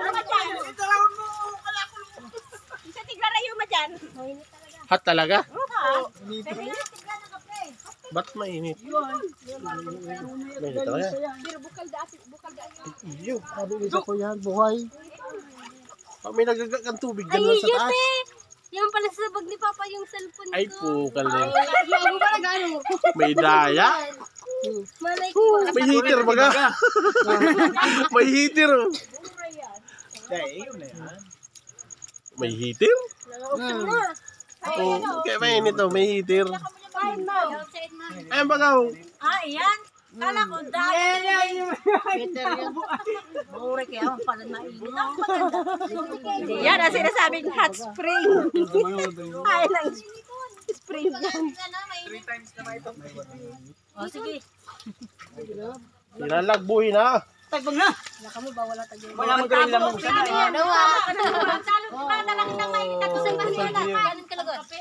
Ano dyan? Italawin mo. Kala ko. Sa tiglarayo mo dyan. Hot talaga? Oo. Ba't mainit? Mainit talaga. Pero bukal daan. Iyo, sabi nito ko yan, buhay. May nagagak ang tubig Ay, dyan lang sa yun taas. eh. Yung pala sa bag ni Papa yung cellphone ko. Ay, pukal na yun. Yung pala gano'n. May daya. Malay ko. May heater baga. May heater. Oh. Dahil, yun na yan. May heater? Hmm. Oh, kaya mainit oh, may heater. Fine mo. Ayun baga oh. Iyan. Kala ko dahil. Bure kaya pala mainit. Yan ang sinasabing hot spring. Ay lang. Spring yan. 3 times na ito. O sige. Nilalagbuhin na. Tagbang na. Naka mo ba wala tayo? Wala mo galing lamang sa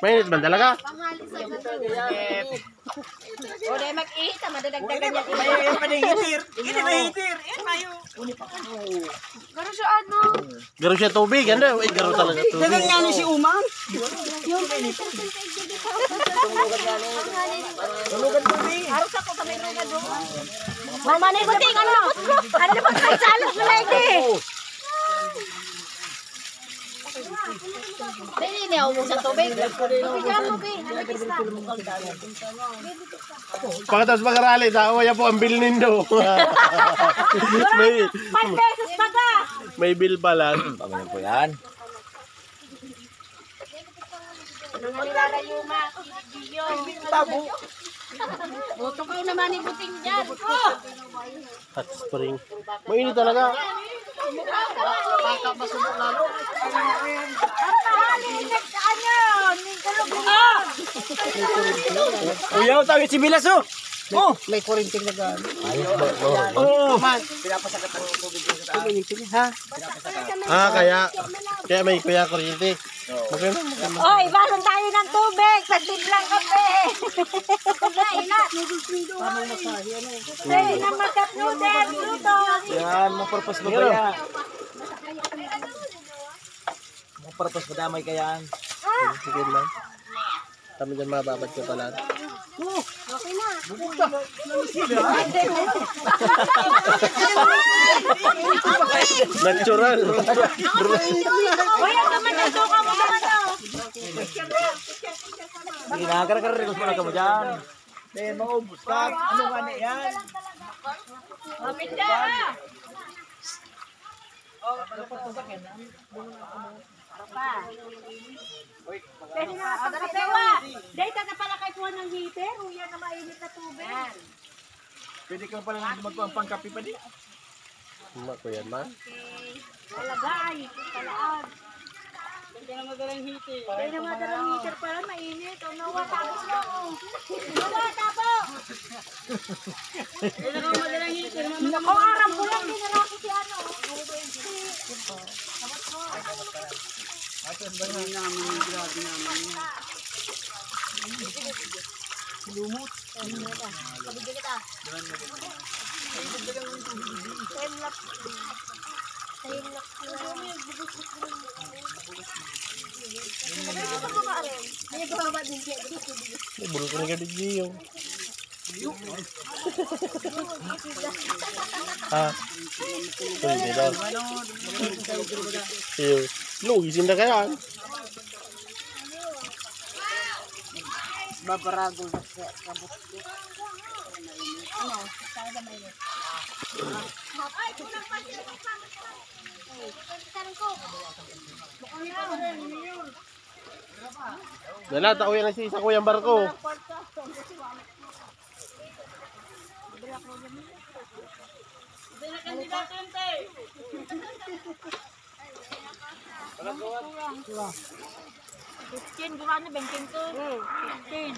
Mainit ba talaga? O dahil mag-ihit, madadagdagan niya. May panahitir. Hindi mahitir. Yan tayo. Garo siya ano. Garo siya tubig, ano? Ay, garo talaga tubig. Dagang nga ni si Umang. Tulugan mo ni. Harus ako kamay rugad doon. Mama na yung ting, ano labot ko? Ano labot ko? Salos mo na ito. Dili niya umong sa tubig. Bigyan mo, Bin. Pagkatapos mag-arali, daawa po ang bill nindo. 5 pesos baga. May bill pala. Pagano po yan? Nang nilalayo ma. Video. Tabo. Boto ko naman yung buting dyan. Hot spring. Mainit talaga. Uyaw, tawid si Bilas oh. Oh. May kurinting na gano'n. Oh. Pinapasakat ang tubig sa taas. Ha? Kaya may kuya kuryente. Maganda. Oy, basan tayo ng tubig. Saglit lang kape. Hey, namagat noodles. Luto. Yan, mapurpos mo ba yan? Mapurpos mo damay ka yan. Sige lang. Kami dyan mababad ko pala. Natural. Oy, ang naman ang suka mo naman oh. Sige na, karakarilos mo na ka mo dyan. Then, maubos ka. Ano nga na yan? Mamita. Pwede na pagkapewa. Dahil ka pala kay kuha ng heater. Uyan na mainit na tubig. Pwede ka pala nang magpang pangkapi pa di. Ma, kuya ma. Talagay. Talaan. Pwede na madalang hiti. Pwede na madalang heater pala. Mainit. O nawa, tapos lang o. Wala, tapos. Pwede na madalang hiti. Ako, aram ko lang. Dinala ko si ano. Atin ba namin yung grabe naman yun? Lumot. Kabigyan kita. Bulu ko na ka digyo. Ha? Pwede daw. Iyo. Lugisin na kaya. Babaragol na sa kabot ko. Dala, tao yan ang si isa kuyang barko. Kin, gumana 25 ko. 15.